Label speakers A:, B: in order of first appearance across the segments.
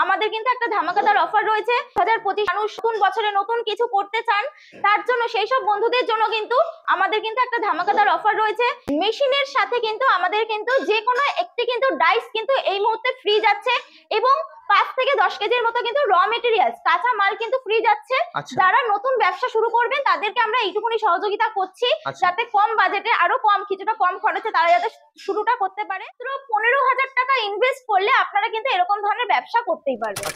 A: আমাদের কিন্তু একটা ধামাকাদার অফার রয়েছে। 2025 মানুষ নতুন বছরে নতুন কিছু করতে চান, তার জন্য সেই সব বন্ধুদের জন্য কিন্তু আমাদের কিন্তু একটা ধামাকাদার অফার রয়েছে। মেশিনের সাথে কিন্তু আমাদের কিন্তু যে কোনো একটি কিন্তু ডাইস কিন্তু এই মুহূর্তে ফ্রি যাচ্ছে, এবং 5 থেকে 10 কেজির মতো কিন্তু র মেটেরিয়ালস কাঁচা মাল কিন্তু ফ্রি যাচ্ছে। যারা নতুন ব্যবসা শুরু করবেন তাদেরকে আমরা এইটুকুনি সহযোগিতা করছি, যাতে কম বাজেটে আরো কিছুটা কম খরচে তারা যাতে শুরুটা করতে পারে। মাত্র 15,000 টাকা ইনভেস্ট করলে আপনারা কিন্তু এরকম ধরনের ব্যবসা করতেই পারবেন।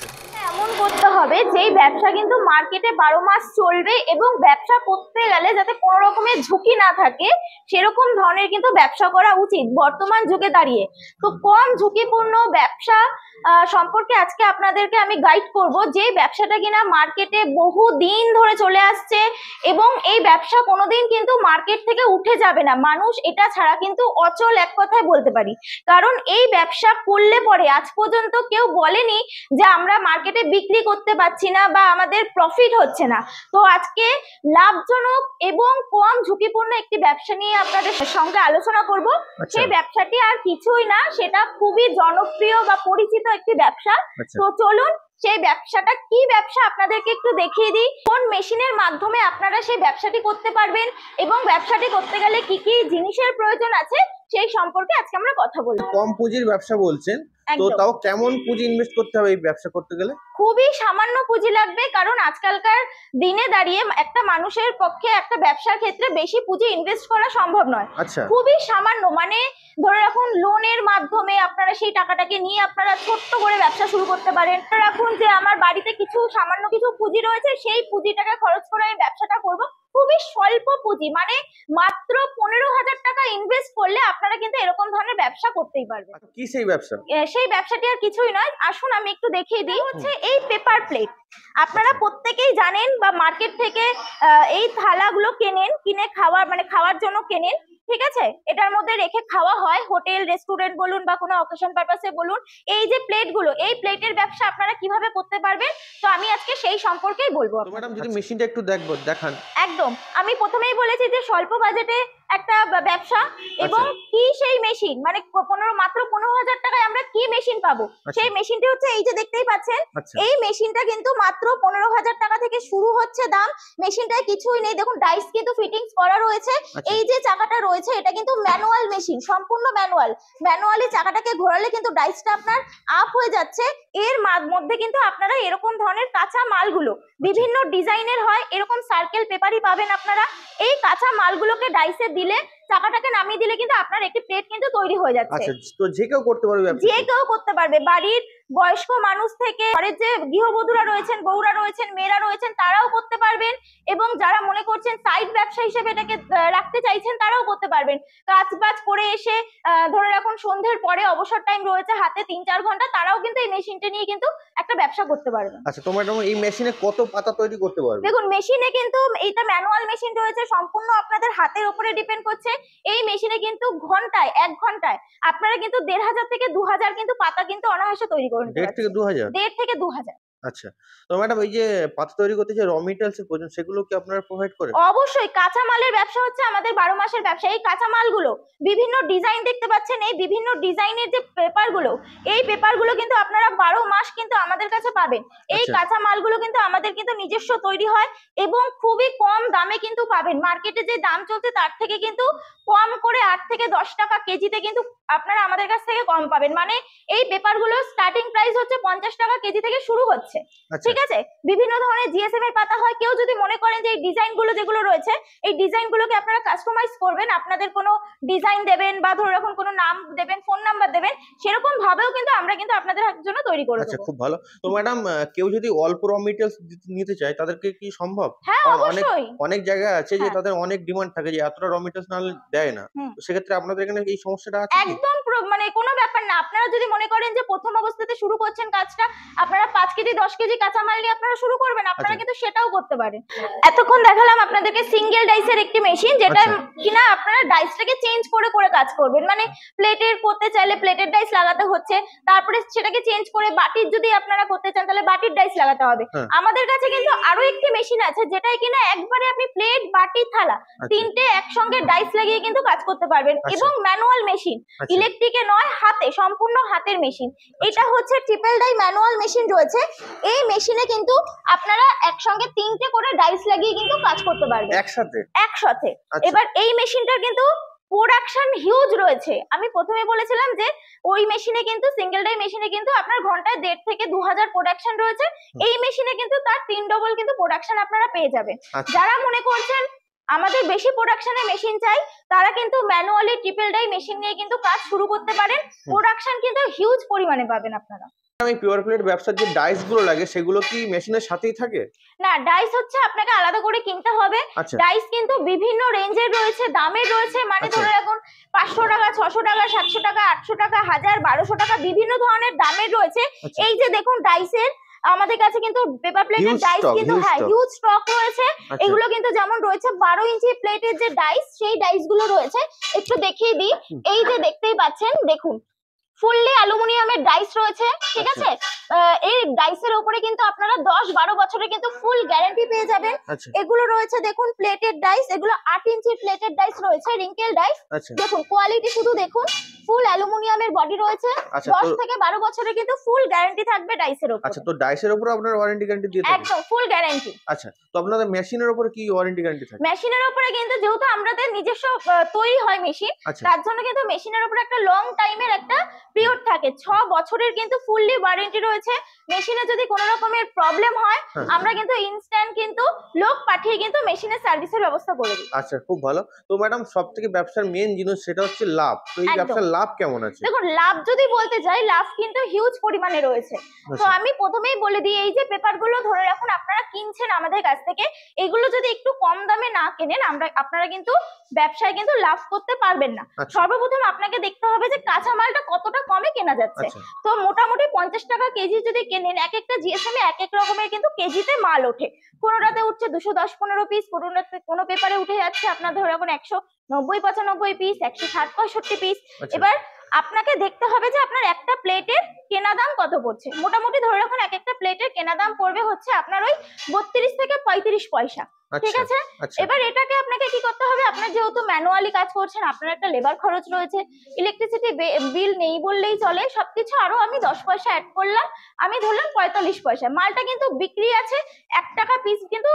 A: এমন করতে হবে যেই ব্যবসা কিন্তু মার্কেটে 12 মাস চলবে, এবং ব্যবসা করতে গেলে যাতে কোনো রকমের ঝুঁকি না থাকে সেরকম ধরনের কিন্তু ব্যবসা করা উচিত বর্তমান যুগে দাঁড়িয়ে। তো কম ঝুঁকিপূর্ণ ব্যবসা সম্পর্কে আজকে আপনাদেরকে আমি গাইড করব, যে ব্যবসাটা কিনা মার্কেটে বহু দিন ধরে চলে আসছে, এবং এই ব্যবসা কোনোদিন কিন্তু মার্কেট থেকে উঠে যাবে না। মানুষ এটা ছাড়া কিন্তু অচল, এক কথায় বলতে পারি। কারণ এই ব্যবসা করলে পরে আজ পর্যন্ত কেউ বলেনি যে আমরা মার্কেটে বিক্রি করতে পারছি না বা আমাদের প্রফিট হচ্ছে না। তো আজকে লাভজনক এবং কম ঝুঁকিপূর্ণ একটি ব্যবসা নিয়ে আপনাদের সঙ্গে আলোচনা করব। সেই ব্যবসাটি আর কিছুই না, সেটা খুবই জনপ্রিয় বা পরিচিত একটি ব্যবসা। তো চলুন সেই ব্যবসাটা কি ব্যবসা আপনাদেরকে একটু দেখিয়ে দিই। কোন মেশিনের মাধ্যমে আপনারা সেই ব্যবসাটি করতে পারবেন, এবং ব্যবসাটি করতে গেলে কি কি জিনিসের প্রয়োজন আছে সেই সম্পর্কে আজকে আমরা কথা বলবো।
B: কম পুঁজির ব্যবসা বলছেন, তো তাও কেমন পুঁজি ইনভেস্ট করতে হবে এই ব্যবসা করতে গেলে?
A: খুবই সামান্য পুঁজি লাগবে, কারণ আজকালকার দিনে দাঁড়িয়ে একটা মানুষের পক্ষে একটা ব্যবসার ক্ষেত্রে বেশি পুঁজি ইনভেস্ট করা সম্ভব নয়। খুবই সামান্য, মানে ধরে রাখুন লোনের মাধ্যমে আপনারা সেই টাকাটাকে নিয়ে আপনারা ছোট্ট করে ব্যবসা শুরু করতে পারেন। রাখুন যে আমার বাড়িতে কিছু সামান্য কিছু পুঁজি রয়েছে, সেই পুঁজিটাকে খরচ করে আমি ব্যবসাটা করব। খুবই স্বল্প পুঁজি, মানে মাত্র 15,000 টাকা ইনভেস্ট করলে আপনারা কিন্তু এরকম ধরনের ব্যবসা করতেই পারবেন।
B: কি সেই ব্যবসা?
A: সেই ব্যবসাটি আর কিছুই নয়, আসুন আমি একটু দেখিয়ে দিই। হচ্ছে এই পেপার প্লেট। আপনারা প্রত্যেকেই জানেন বা মার্কেট থেকে এই থালাগুলো কিনে খাওয়ার জন্য কেনেন, ঠিক আছে? এটার মধ্যে রেখে খাওয়া হয়, হোটেল রেস্টুরেন্ট বলুন বা কোনো অকেশন পারপাসে বলুন। এই যে প্লেটগুলো, এই প্লেটের ব্যবসা আপনারা কিভাবে করতে পারবেন, তো আমি আজকে সেই সম্পর্কেই বলবো।
B: ম্যাডাম যদি মেশিনটা একটু দেখান।
A: একদম, আমি প্রথমেই বলেছি যে স্বল্প বাজেটে একটা ব্যবসা, এবং কি সেই মেশিন, মানে মাত্র 15,000 টাকায় আমরা কি মেশিন পাবো। সেই মেশিনটি হচ্ছে এই যে দেখতেই পাচ্ছেন, এই মেশিনটা কিন্তু মাত্র 15,000 টাকা থেকে শুরু হচ্ছে দাম। মেশিনটায় কিছুই নেই, দেখুন ডাইস কিন্তু ফিটিংস করা রয়েছে। এই যে চাকাটা রয়েছে এটা কিন্তু ম্যানুয়াল মেশিন, সম্পূর্ণ ম্যানুয়ালি চাকাটাকে ঘোরালে কিন্তু ডাইসটা আপনার আপ হয়ে যাচ্ছে। এর মধ্যে কিন্তু আপনারা এরকম ধরনের কাঁচা মালগুলো বিভিন্ন ডিজাইনের হয়, এরকম সার্কেল পেপারই পাবেন আপনারা। এই কাঁচা মালগুলোকে ডাইসে দিলে, চাকাটাকে নামিয়ে দিলে কিন্তু আপনার একটি প্লেট কিন্তু তৈরি হয়ে যাচ্ছে।
B: তো যে কেউ করতে পারবে?
A: যে কেউ করতে পারবে, বাড়ির বয়স্ক মানুষ থেকে ঘরের যে গৃহবধূরা রয়েছেন, বউরা রয়েছেন, মেয়েরা রয়েছেন, তারাও করতে পারবেন। এবং যারা মনে করছেন সাইড ব্যবসা হিসেবে এটাকে রাখতে চাইছেন তারাও করতে পারবেন। কাজ বাজ করে এসে ধরে রাখুন সন্ধ্যের পরে অবসর টাইম রয়েছে হাতে 3-4 ঘন্টা, তারাও কিন্তু এই মেশিনটা নিয়ে কিন্তু একটা ব্যবসা করতে পারবেন।
B: আচ্ছা, তো ম্যাডাম এই মেশিনে কত পাতা তৈরি করতে পারবে?
A: দেখুন মেশিনে কিন্তু এইটা ম্যানুয়াল মেশিন রয়েছে, সম্পূর্ণ আপনাদের হাতের উপরে ডিপেন্ড করছে। এই মেশিনে কিন্তু ঘন্টায় 1 ঘন্টায় আপনারা কিন্তু 1,500 থেকে 2,000 কিন্তু পাতা কিন্তু অনায়াসে তৈরি করে নিতে পারবেন। 1,500 থেকে 2,000।
B: আচ্ছা, তো ম্যাডাম এই যে পাতা তৈরি করতে যে র মেটেরিয়ালস এর প্রয়োজন, সেগুলো কি আপনারা প্রোভাইড করেন?
A: অবশ্যই, কাঁচামালের ব্যবসা হচ্ছে আমাদের 12 মাসের ব্যবসা। এই কাঁচামালগুলো বিভিন্ন ডিজাইন দেখতে পাচ্ছেন, এই বিভিন্ন ডিজাইনের যে পেপারগুলো, এই পেপারগুলো কিন্তু আপনারা 12 মাস কিন্তু আমাদের কাছে পাবেন। এই কাঁচামালগুলো কিন্তু আমাদের কিন্তু নিজস্ব তৈরি হয়, এবং খুবই কম দামে কিন্তু পাবেন। মার্কেটে যে দাম চলছে তার থেকে কিন্তু কম করে 8 থেকে 10 টাকা কেজিতে কিন্তু আপনারা আমাদের কাছ থেকে কম পাবেন। মানে এই পেপারগুলো স্টার্টিং প্রাইস হচ্ছে 50 টাকা কেজি থেকে শুরু হচ্ছে, ঠিক আছে? বিভিন্ন ধরনের জিএসএম এর পাতা হয়। কেউ যদি মনে করেন যে এই ডিজাইনগুলো যেগুলো রয়েছে, এই ডিজাইনগুলোকে আপনারা কাস্টমাইজ করবেন, আপনাদের কোনো ডিজাইন দেবেন বা ধরে রাখুন কোনো নাম দেবেন, ফোন নাম্বার দেবেন, সেরকম ভাবেও কিন্তু আমরা কিন্তু আপনাদের জন্য তৈরি করে দেব।
B: আচ্ছা, খুব ভালো। তো ম্যাডাম কেউ যদি অল্প র মেটেরিয়ালস নিতে চায় তাদেরকে কি সম্ভব?
A: হ্যাঁ, অবশ্যই।
B: অনেক জায়গায় আছে যে তাদের অনেক ডিমান্ড থাকে যে এতটা র মেটেরিয়ালস না দেয় না, তো সেক্ষেত্রে আপনাদের এখানে এই সমস্যাটা আছে?
A: একদম মানে কোনো ব্যাপার না। আপনারা যদি মনে করেন যে প্রথম অবস্থাতে শুরু করছেন কাজটা, আপনারা 5 কেজি 10 কেজি কাঁচামাল নিয়ে আপনারা শুরু করবেন, আপনারা কিন্তু সেটাও করতে পারেন। এতক্ষণ দেখালাম আপনাদেরকে সিঙ্গেল ডাইসের একটি মেশিন, যেটা কিনা আপনারা ডাইসটাকে চেঞ্জ করে করে কাজ করবেন। মানে প্লেটের করতে চাইলে প্লেটের ডাইস লাগাতে হচ্ছে, তারপরে সেটাকে চেঞ্জ করে বাটির যদি আপনারা করতে চান তাহলে বাটির ডাইস লাগাতে হবে। আমাদের কাছে কিন্তু আরো একটি মেশিন আছে, যেটাই কিনা একবারে আপনি প্লেট, বাটি, থালা তিনটে একসঙ্গে ডাইস লাগিয়ে কিন্তু কাজ করতে পারবেন। এবং ম্যানুয়াল মেশিন, ইলেকট্রিকে নয়, হাতে সম্পূর্ণ হাতের মেশিন। এটা হচ্ছে ট্রিপল ডাই ম্যানুয়াল মেশিন রয়েছে। এই মেশিনে কিন্তু আপনারা একসঙ্গে 3টে করে ডাইস লাগিয়ে কিন্তু কাজ করতে পারবেন
B: একসাথে। আচ্ছা।
A: এবার এই মেশিনটার কিন্তু প্রোডাকশন হিউজ রয়েছে। আমি প্রথমে বলেছিলাম যে ওই মেশিনে কিন্তু সিঙ্গেল ডাই মেশিনে কিন্তু আপনার ঘন্টায় 1.5 থেকে 2000 প্রোডাকশন রয়েছে। এই মেশিনে কিন্তু তার 3 ডবল কিন্তু প্রোডাকশন আপনারা পেয়ে যাবেন।
B: আচ্ছা।
A: যারা মনে করছেন আমাদের বেশি প্রোডাকশনে মেশিন চাই, তারা কিন্তু ম্যানুয়ালি ট্রিপল ডাই মেশিন নিয়ে কিন্তু কাজ শুরু করতে পারেন। প্রোডাকশন কিন্তু হিউজ পরিমাণে পাবেন আপনারা।
B: আমি পিওর প্লেট ব্যবসার যে ডাইস গুলো লাগে সেগুলো কি মেশিনের সাথেই থাকে?
A: না, ডাইস হচ্ছে আপনাকে আলাদা করে কিনতে হবে।
B: আচ্ছা।
A: ডাইস কিন্তু বিভিন্ন রেঞ্জের রয়েছে, দামের রয়েছে। মানে
B: আচ্ছা।
A: ধরো এখন 500 টাকা, 600 টাকা, 700 টাকা, 800 টাকা, 1000, 1200 টাকা বিভিন্ন ধরনের দামের রয়েছে।
B: আচ্ছা।
A: এই যে দেখুন ডাইসের আমাদের কাছে কিন্তু পেপার প্লেটের
B: Huge
A: ডাইস
B: stock,
A: কিন্তু
B: huge
A: হ্যাঁ
B: stock।
A: হিউজ স্টক রয়েছে।
B: আচ্ছা।
A: এগুলো কিন্তু যেমন রয়েছে 12 ইঞ্চি প্লেটের যে ডাইস, সেই ডাইস গুলো রয়েছে। একটু দেখিয়ে দিই। এই যে দেখতেই পাচ্ছেন, দেখুন ফুললি অ্যালুমিনিয়ামের ডাইস রয়েছে, ঠিক আছে? এই ডাইসের উপরে কিন্তু আপনারা 10-12 বছরের কিন্তু ফুল গ্যারান্টি পেয়ে যাবেন।
B: আচ্ছা।
A: এগুলো রয়েছে দেখুন প্লেটেড ডাইস, এগুলো 8 ইঞ্চি প্লেটেড ডাইস রয়েছে, রিঙ্কেল ডাইস।
B: আচ্ছা।
A: দেখুন কোয়ালিটি শুধু দেখুন, ফুল অ্যালুমিনিয়ামের বডি রয়েছে।
B: আচ্ছা,
A: 10
B: তো-
A: থেকে 12 বছরের কিন্তু ফুল গ্যারান্টি থাকবে ডাইসের উপরে।
B: আচ্ছা, তো ডাইসের উপর আপনার ওয়ারেন্টি গ্যারান্টি দিয়ে থাকেন?
A: একদম ফুল গ্যারান্টি।
B: আচ্ছা, তো আপনাদের মেশিনের উপর কি ওয়ারেন্টি গ্যারান্টি থাকে?
A: মেশিনের উপরে কিন্তু যেহেতু আমাদের নিজস্ব তৈরি হয় মেশিন,
B: আচ্ছা।
A: তার জন্য কিন্তু মেশিনের উপরে একটা লং টাইমের একটা পিরিয়ড থাকে। 6 বছরের কিন্তু ফুললি ওয়ারেন্টি রয়েছে। মেশিনে যদি কোনো রকমের প্রবলেম হয়,
B: হ্যাঁ।
A: আমরা কিন্তু ইনস্ট্যান্ট কিন্তু লোক পাঠিয়ে কিন্তু মেশিনের সার্ভিসের ব্যবস্থা করে দিই।
B: আচ্ছা, খুব ভালো। তো ম্যাডাম সবথেকে ব্যবসার মেইন জিনিস সেটা হচ্ছে লাভ। তো এই
A: একদম।
B: ব্যবসার লাভ কেমন আছে?
A: দেখুন লাভ যদি বলতে যাই, লাভ কিন্তু হিউজ পরিমাণে রয়েছে। তো
B: আচ্ছা।
A: আমি প্রথমেই বলে দিই, এই যে পেপারগুলো ধরে রাখুন আপনারা কিনছেন আমাদের কাছ থেকে, এগুলো যদি একটু কম দামে না কেনেন, আপনারা কিন্তু ব্যবসায় কিন্তু লাভ করতে পারবেন না।
B: আচ্ছা।
A: সর্বপ্রথম আপনাকে দেখতে হবে যে কাঁচা মালটা কতটা কমে কেনা যাচ্ছে।
B: আচ্ছা।
A: তো মোটামুটি 50 টাকা কেজি যদি কেনেন, এক একটা জিএসএম এ এক এক রকমের কিন্তু কেজিতে মাল ওঠে। কোনোটাতে উঠছে 210-15 পিস, কোনো পেপারে উঠে যাচ্ছে আপনার ধরে রাখুন 190-95 পিস, 160-65 পিস।
B: আচ্ছা।
A: এবার আপনাকে দেখতে হবে যে আপনার একটা প্লেটের কেনা দাম কত পড়ছে। মোটামুটি ধরে রাখুন এক একটা প্লেটের কেনা দাম পড়বে হচ্ছে আপনার ওই 32 থেকে 35 পয়সা, ঠিক আছে?
B: আচ্ছা।
A: এবার এটাকে আপনাকে কি করতে হবে, আপনার যেহেতু ম্যানুয়ালি কাজ করছেন, আপনার একটা লেবার খরচ রয়েছে, ইলেকট্রিসিটি বিল নেই বললেই চলে, সবকিছু আরো আমি 10 পয়সা অ্যাড করলাম, আমি ধরলাম 45 পয়সা। মালটা কিন্তু বিক্রি আছে 1 টাকা পিস, কিন্তু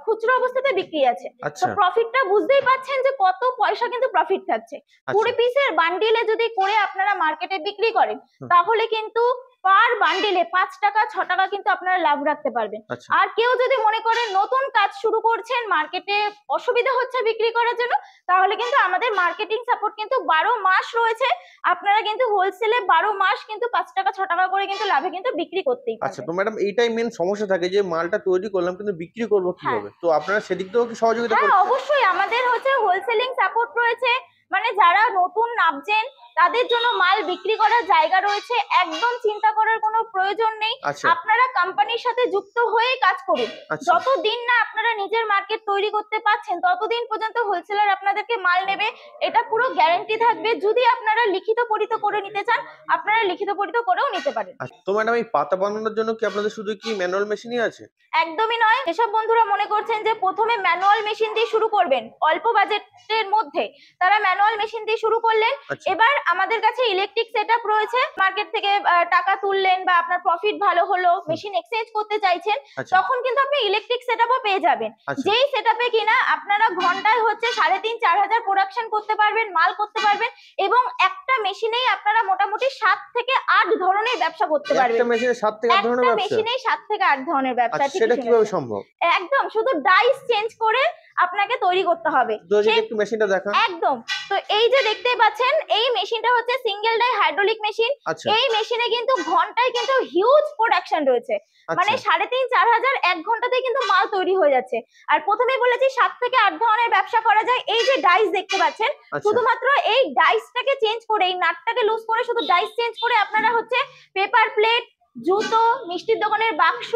A: খুচরো অবস্থাতে বিক্রি আছে। তো
B: আচ্ছা।
A: প্রফিটটা বুঝতেই পাচ্ছেন যে কত পয়সা কিন্তু প্রফিট থাকছে। 20 পিসের বান্ডিলে যদি করে আপনারা মার্কেটে বিক্রি করেন, তাহলে কিন্তু পার বান্ডিলে 5 টাকা 6 টাকা কিন্তু আপনারা লাভ রাখতে পারবেন।
B: আচ্ছা।
A: আর কেউ যদি মনে করেন নতুন কাজ শুরু করছেন, মার্কেটে অসুবিধা হচ্ছে বিক্রি করার জন্য, তাহলে কিন্তু আমাদের মার্কেটিং সাপোর্ট কিন্তু 12 মাস রয়েছে। আপনারা কিন্তু হোলসেলে 12 মাস কিন্তু 5 টাকা 6 টাকা করে কিন্তু লাভে কিন্তু বিক্রি করতেই
B: আচ্ছা,
A: পারবেন।
B: তো ম্যাডাম এইটাই মেন সমস্যা থাকে যে মালটা তৈরি করলাম কিন্তু বিক্রি করব কিভাবে? তো আপনারা সেদিক দিয়েও কি সহযোগিতা
A: হ্যাঁ
B: করছেন?
A: অবশ্যই, আমাদের হচ্ছে হোলসেলিং সাপোর্ট রয়েছে। মানে যারা নতুন নামছেন তাদের জন্য মাল বিক্রি করার জায়গা রয়েছে, একদম চিন্তা করার কোনো প্রয়োজন নেই।
B: আচ্ছা।
A: আপনারা কোম্পানির সাথে যুক্ত হয়ে কাজ করুন।
B: আচ্ছা।
A: যতদিন না আপনারা নিজের মার্কেট তৈরি করতে পারছেন, ততদিন পর্যন্ত হোলসেলার আপনাদেরকে মাল নেবে, এটা পুরো গ্যারান্টি থাকবে। যদি আপনারা লিখিত পরিত করে নিতে চান, আপনারা লিখিত পরিত করেও নিতে পারেন।
B: আচ্ছা, তো ম্যাডাম এই পাতা বানানোর জন্য কি আপনাদের শুধু কি ম্যানুয়াল মেশিনই আছে?
A: একদমই নয়। যেসব বন্ধুরা মনে করছেন যে প্রথমে ম্যানুয়াল মেশিন দিয়ে শুরু করবেন অল্প বাজেটের মধ্যে, তারা ম্যানুয়াল মেশিন দিয়ে শুরু করলেন।
B: আচ্ছা।
A: এবার আমাদের কাছে ইলেকট্রিক সেটআপ রয়েছে। মার্কেট থেকে টাকা তুললেন বা আপনার প্রফিট ভালো হলো, মেশিন এক্সচেঞ্জ করতে চাইছেন,
B: আচ্ছা।
A: তখন কিন্তু আপনি ইলেকট্রিক সেটআপও পেয়ে যাবেন।
B: আচ্ছা।
A: যেই সেটআপে কিনা আপনারা ঘন্টায় হচ্ছে 3.5-4 হাজার প্রোডাকশন করতে পারবেন, মাল করতে পারবেন, এবং একটা মেশিনেই আপনারা মোটামুটি 7 থেকে 8 ধরনের ব্যবসা করতে পারবেন।
B: একটা মেশিনে 7 থেকে 8 ধরনের
A: একটা
B: ব্যবসা?
A: মেশিনেই 7 থেকে 8 ধরনের ব্যবসা।
B: আচ্ছা,
A: ঠিকই
B: সেটা কিভাবে
A: শুনেছেন।
B: সম্ভব?
A: একদম, শুধু ডাইস চেঞ্জ করে আপনাকে তৈরি করতে হবে।
B: তো যদি একটু মেশিনটা দেখান।
A: একদম। তো এই যে দেখতেই পাচ্ছেন, এই মেশিনটা হচ্ছে সিঙ্গেল ডাই হাইড্রোলিক মেশিন।
B: আচ্ছা।
A: এই মেশিনে কিন্তু ঘন্টায় কিন্তু হিউজ প্রোডাকশন রয়েছে। মানে
B: আচ্ছা।
C: 3.5-4
A: হাজার 1 ঘন্টাতেই কিন্তু মাল তৈরি হয়ে যাচ্ছে। আর প্রথমেই বলেছি 7 থেকে 8 ধরনের ব্যবসা করা যায়। এই যে ডাইস দেখতে পাচ্ছেন,
B: আচ্ছা।
A: শুধুমাত্র এই ডাইসটাকে চেঞ্জ করে, এই নাটটাকে লুজ করে শুধু ডাইস চেঞ্জ করে আপনারা হচ্ছে পেপার প্লেট, জুতো, মিষ্টির দোকানের বাক্স,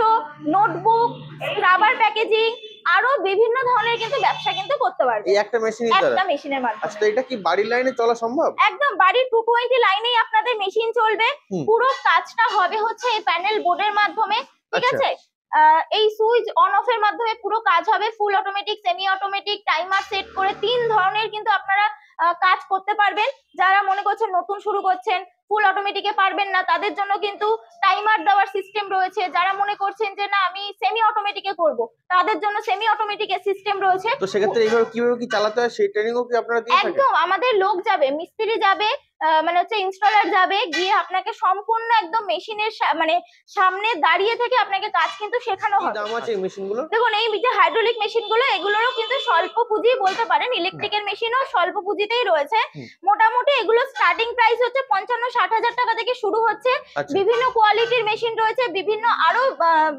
A: নোটবুক, রাবার প্যাকেজিং, আরো বিভিন্ন ধরনের কিন্তু ব্যবসা কিন্তু করতে পারবেন
B: এই একটা মেশিনের দ্বারা?
A: একটা মেশিনের মাধ্যমে।
B: আচ্ছা, তো এটা কি বাড়ির লাইনে চলা সম্ভব?
A: একদম বাড়ির 220 লাইনেই আপনাদের মেশিন চলবে। পুরো কাজটা হবে হচ্ছে এই প্যানেল বোর্ডের মাধ্যমে, ঠিক
B: আচ্ছা।
A: আছে? এই সুইচ অন অফ এর মাধ্যমে পুরো কাজ হবে। Full automatic, semi automatic, timer set করে 3 ধরনের কিন্তু আপনারা কাজ করতে পারবেন। যারা মনে করছেন নতুন শুরু করছেন, ফুল অটোমেটিকে পারবেন না, তাদের জন্য কিন্তু টাইমার দেওয়ার সিস্টেম রয়েছে। যারা মনে করছেন যে না আমি সেমি অটোমেটিকে করব, তাদের জন্য সেমি অটোমেটিকের সিস্টেম রয়েছে।
B: তো সেক্ষেত্রে এইভাবে কিভাবে কি চালাতে হয় সেই ট্রেনিংও কি আপনারা দিয়ে থাকেন?
A: একদম, আমাদের লোক যাবে, মিস্ত্রি যাবে, মানে হচ্ছে ইনস্টলার যাবে, গিয়ে আপনাকে সম্পূর্ণ একদম মেশিনের মানে সামনে দাঁড়িয়ে থেকে আপনাকে কাজ কিন্তু শেখানো
B: কি
A: হবে।
B: দাম আছে এই মেশিনগুলো?
A: দেখুন এই যে হাইড্রোলিক মেশিন গুলো, এগুলোরও কিন্তু স্বল্প পুঁজি বলতে পারেন, ইলেকট্রিকের মেশিনও স্বল্প পুঁজিতেই রয়েছে। মোটামুটি এগুলো স্টার্টিং প্রাইস হচ্ছে 55-60 হাজার টাকা থেকে শুরু হচ্ছে।
B: আচ্ছা।
A: বিভিন্ন কোয়ালিটির মেশিন রয়েছে, বিভিন্ন আরো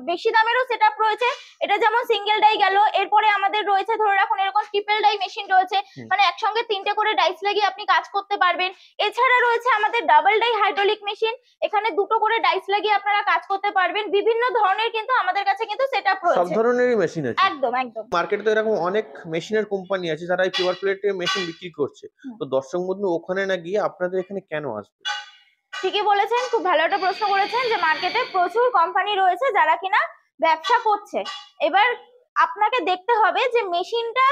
A: বেশি দামেরও সেটআপ রয়েছে। এটা যেমন সিঙ্গেল ডাই গেল, এরপরে আমাদের রয়েছে ধরে রাখুন এরকম ট্রিপল ডাই মেশিন রয়েছে, মানে একসঙ্গে 3টে করে ডাইস লাগিয়ে আপনি কাজ করতে পারবেন। এছাড়া রয়েছে আমাদের ডাবল ডাই হাইড্রোলিক মেশিন, এখানে 2টো করে ডাইস লাগিয়ে আপনারা কাজ করতে পারবেন। বিভিন্ন ধরনের কিন্তু আমাদের কাছে কিন্তু সেটআপ
B: সব
A: রয়েছে।
B: ধরনেরই মেশিন আছে?
A: একদম একদম।
B: মার্কেটে তো এরকম অনেক মেশিনের কোম্পানি আছে যারা এই পেপার প্লেটের মেশিন বিক্রি করছে। তো দর্শক বন্ধু ওখানে না গিয়ে আপনাদের এখানে কেন আসবে?
A: ঠিকই বলেছেন, খুব ভালো একটা প্রশ্ন করেছেন যে মার্কেটে প্রচুর কোম্পানি রয়েছে যারা কিনা ব্যবসা করছে। এবার আপনাকে দেখতে হবে যে মেশিনটা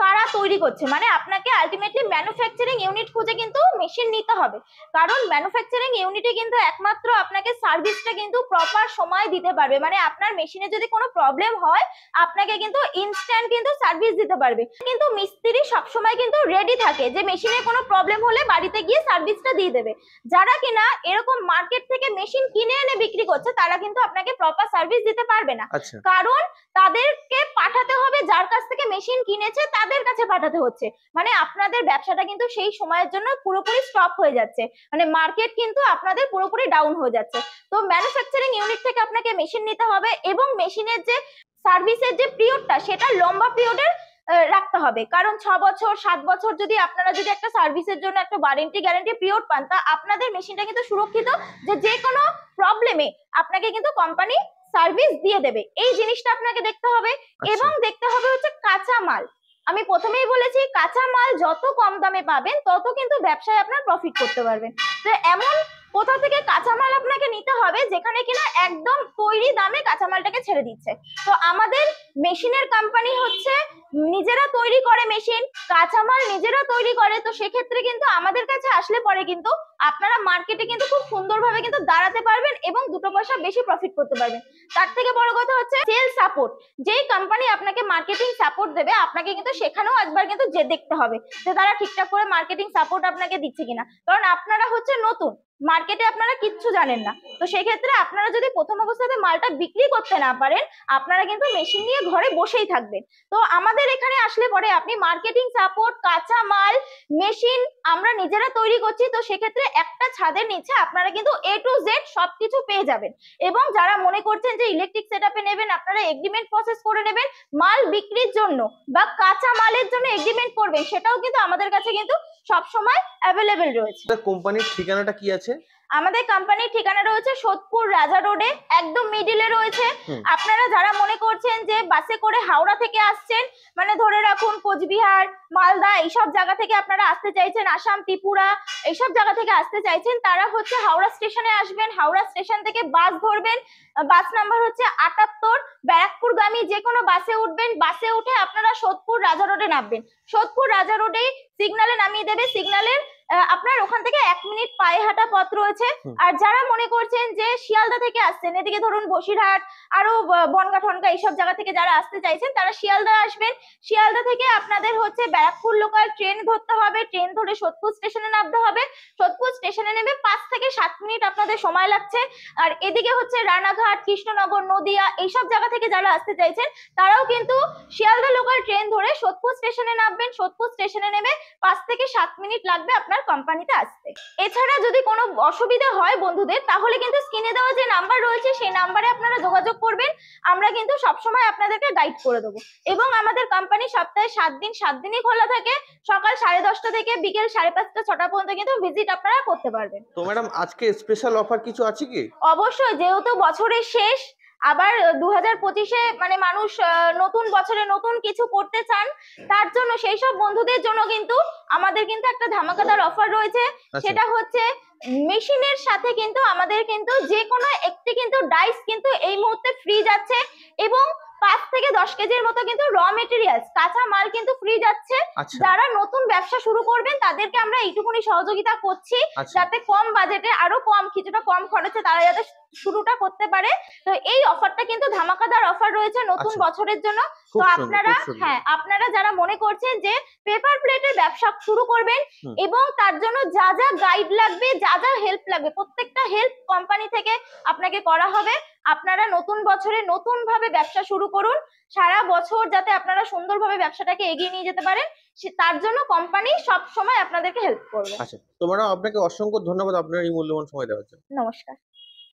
A: কারা তৈরি করছে, মানে আপনাকে আলটিমেটলি ম্যানুফ্যাকচারিং ইউনিট খুঁজে কিন্তু মেশিন নিতে হবে। কারণ ম্যানুফ্যাকচারিং ইউনিটে কিন্তু একমাত্র আপনাকে সার্ভিসটা কিন্তু প্রপার সময় দিতে পারবে, মানে আপনার মেশিনে যদি কোনো প্রবলেম হয় আপনাকে কিন্তু ইনস্ট্যান্ট কিন্তু সার্ভিস দিতে পারবে। কিন্তু মিস্ত্রি সবসময় কিন্তু রেডি থাকে যে মেশিনে কোনো প্রবলেম হলে বাড়িতে গিয়ে সার্ভিসটা দিয়ে দেবে। যারা কিনা এরকম মার্কেট থেকে মেশিন কিনে এনে বিক্রি করছে তারা কিন্তু আপনাকে প্রপার সার্ভিস দিতে পারবে না।
B: আচ্ছা।
A: কারণ তাদেরকে পাঠাতে হবে, যার কাছ থেকে মেশিন কিনেছে তাদের কাছে পাঠাতে হচ্ছে, মানে আপনাদের ব্যবসাটা কিন্তু সেই সময়ের জন্য পুরোপুরি স্টপ হয়ে যাচ্ছে, মানে মার্কেট কিন্তু আপনাদের পুরোপুরি ডাউন হয়ে যাচ্ছে। তো ম্যানুফ্যাকচারিং ইউনিট থেকে আপনাকে মেশিন নিতে হবে এবং মেশিনের যে সার্ভিসের যে পিরিয়ডটা সেটা লম্বা পিরিয়ডের রাখতে হবে। কারণ 6 বছর 7 বছর যদি আপনারা যদি একটা সার্ভিসের জন্য একটা ওয়ারেন্টি গ্যারান্টি পিরিয়ড পান, তা আপনাদের মেশিনটা কিন্তু সুরক্ষিত, যে কোনো প্রবলেমে আপনাকে কিন্তু কোম্পানি সার্ভিস দিয়ে দেবে। এই জিনিসটা আপনাকে দেখতে হবে। এবং দেখতে হবে হচ্ছে কাঁচা মাল। আমি প্রথমেই বলেছি কাঁচা মাল যত কম দামে পাবেন তত কিন্তু ব্যবসায় আপনার প্রফিট করতে পারবেন। তো এমন কোথা থেকে কাঁচামাল আপনাকে নিতে হবে যেখানে কিনা একদম তৈরি দামে কাঁচামালটাকে ছেড়ে দিচ্ছে। তো আমাদের মেশিনের কোম্পানি হচ্ছে নিজেরা তৈরি করে মেশিন, কাঁচামাল নিজেরা তৈরি করে। তো সেক্ষেত্রে কিন্তু আমাদের কাছে আসলে পরে কিন্তু আপনারা মার্কেটে কিন্তু খুব সুন্দরভাবে কিন্তু দাঁড়াতে পারবেন এবং 2 পয়সা বেশি প্রফিট করতে পারবেন। তার থেকে বড় কথা হচ্ছে সেল সাপোর্ট। যেই কোম্পানি আপনাকে মার্কেটিং সাপোর্ট দেবে আপনাকে কিন্তু সেখানেও একবার কিন্তু যে দেখতে হবে যে তারা ঠিকঠাক করে মার্কেটিং সাপোর্ট আপনাকে দিচ্ছে কিনা। কারণ আপনারা হচ্ছে নতুন, মার্কেটে আপনারা কিচ্ছু জানেন না। তো সেই ক্ষেত্রে আপনারা যদি প্রথম অবস্থাতে মালটা বিক্রি করতে না পারেন আপনারা কিন্তু মেশিন নিয়ে ঘরে বসেই থাকবেন। তো আমাদের এখানে আসলে পরে আপনি মার্কেটিং সাপোর্ট, কাঁচা মাল, মেশিন আমরা নিজেরা তৈরি করছি। তো সেক্ষেত্রে একটা ছাদের নিচে আপনারা কিন্তু A to Z সবকিছু পেয়ে যাবেন। এবং যারা মনে করছেন যে ইলেকট্রিক সেটআপে নেবেন, আপনারা এগ্রিমেন্ট প্রসেস করে নেবেন, মাল বিক্রির জন্য বা কাঁচা মালের জন্য এগ্রিমেন্ট করবেন, সেটাও কিন্তু আমাদের কাছে কিন্তু সব সময় অ্যাভেলেবেল রয়েছে।
B: কোম্পানির ঠিকানাটা কি আছে?
A: আমাদের কোম্পানির ঠিকানা রয়েছে সোদপুর রাজা রোডে, একদম মিডিলে রয়েছে। আপনারা যারা মনে করছেন যে বাসে করে হাওড়া থেকে আসছেন, মানে ধরে রাখুন কোচবিহার, মালদা এইসব জায়গা থেকে আপনারা আসতে চাইছেন, আসাম, ত্রিপুরা এইসব জায়গা থেকে আসতে চাইছেন, তারা হচ্ছে হাওড়া স্টেশনে আসবেন। হাওড়া স্টেশন থেকে বাস ধরবেন, বাস নাম্বার হচ্ছে 78, ব্যারাকপুরগামী যে কোনো বাসে উঠবেন। বাসে উঠে আপনারা সোদপুর রাজা রোডে নামবেন। সোদপুর রাজা রোডে সিগনালে নামিয়ে দেবে, সিগনালের আপনার ওখান থেকে 1 মিনিট পায়ে হাঁটা পথ রয়েছে। আর যারা মনে করছেন যে শিয়ালদা থেকে আসছেন, এদিকে ধরুন বসিরহাট আরো বনগা ঠনগা এইসব জায়গা থেকে যারা আসতে চাইছেন তারা শিয়ালদা আসবেন। শিয়ালদা থেকে আপনাদের হচ্ছে ব্যারাকপুর লোকাল ট্রেন ধরতে হবে, ট্রেন ধরে সোদপুর স্টেশনে নামতে হবে। সোদপুর স্টেশনে নেমে 5 থেকে 7 মিনিট আপনাদের সময় লাগছে। আর এদিকে হচ্ছে রানাঘাট, কৃষ্ণনগর, নদিয়া এইসব জায়গা থেকে যারা আসতে চাইছেন তারাও কিন্তু শিয়ালদা লোকাল ট্রেন ধরে সোদপুর স্টেশনে নামবেন। সোদপুর স্টেশনে নেমে 5 থেকে 7 মিনিট লাগবে আপনার কোম্পানিতে আসতে। এছাড়া যদি কোনো অসুবিধা হয় বন্ধুদের, তাহলে কিন্তু স্ক্রিনে দেওয়া যে নাম্বার রয়েছে সেই নাম্বারে আপনারা যোগাযোগ করবেন, আমরা কিন্তু সবসময় আপনাদেরকে গাইড করে দেবো। এবং আমাদের কোম্পানি সপ্তাহে 7 দিন 7 দিনই খোলা থাকে, সকাল 10:30 থেকে বিকেল 5:30 6টা পর্যন্ত কিন্তু ভিজিট আপনারা করতে পারবেন।
B: তো ম্যাডাম আজকে স্পেশাল অফার কিছু আছে কি?
A: অবশ্যই, যেহেতু বছরের শেষ, আবার 2025-এ মানে মানুষ নতুন বছরে নতুন কিছু করতে চান, তার জন্য সেই সব বন্ধুদের জন্য কিন্তু আমাদের কিন্তু একটা ধামাকাদার অফার রয়েছে। সেটা হচ্ছে মেশিনের সাথে কিন্তু আমাদের কিন্তু যে কোনো একটি কিন্তু ডাইস কিন্তু এই মুহূর্তে ফ্রি যাচ্ছে এবং 5 থেকে 10 কেজির মতো কিন্তু র মেটেরিয়ালস কাঁচা মাল কিন্তু ফ্রি যাচ্ছে।
B: আচ্ছা
A: যারা নতুন ব্যবসা শুরু করবেন তাদেরকে আমরা এইটুকুনি সহযোগিতা করছি,
B: আচ্ছা
A: যাতে কম বাজেটে আরো কিছুটা কম খরচে তারা যাতে শুরুটা করতে পারে। তো এই অফারটা কিন্তু ধামাকাদার অফার রয়েছে নতুন
B: আচ্ছা।
A: বছরের জন্য।
B: খুব
A: তো
B: সুন্দর
A: আপনারা,
B: খুব সুন্দর।
A: হ্যাঁ, আপনারা যারা মনে করছেন যে পেপার প্লেটের ব্যবসা শুরু করবেন
B: হুম।
A: এবং তার জন্য যা যা গাইড লাগবে, যা যা হেল্প লাগবে, প্রত্যেকটা হেল্প কোম্পানি থেকে আপনাকে করা হবে। আপনারা নতুন বছরে নতুন ভাবে ব্যবসা শুরু করুন, সারা বছর যাতে আপনারা সুন্দরভাবে ব্যবসাটাকে এগিয়ে নিয়ে যেতে পারেন, তার জন্য কোম্পানি সব সময় আপনাদেরকে হেল্প করবে।
B: আচ্ছা, তো ম্যাডাম আপনাকে অসংখ্য ধন্যবাদ আপনার এই মূল্যবান সময় দেওয়ার জন্য।
A: নমস্কার।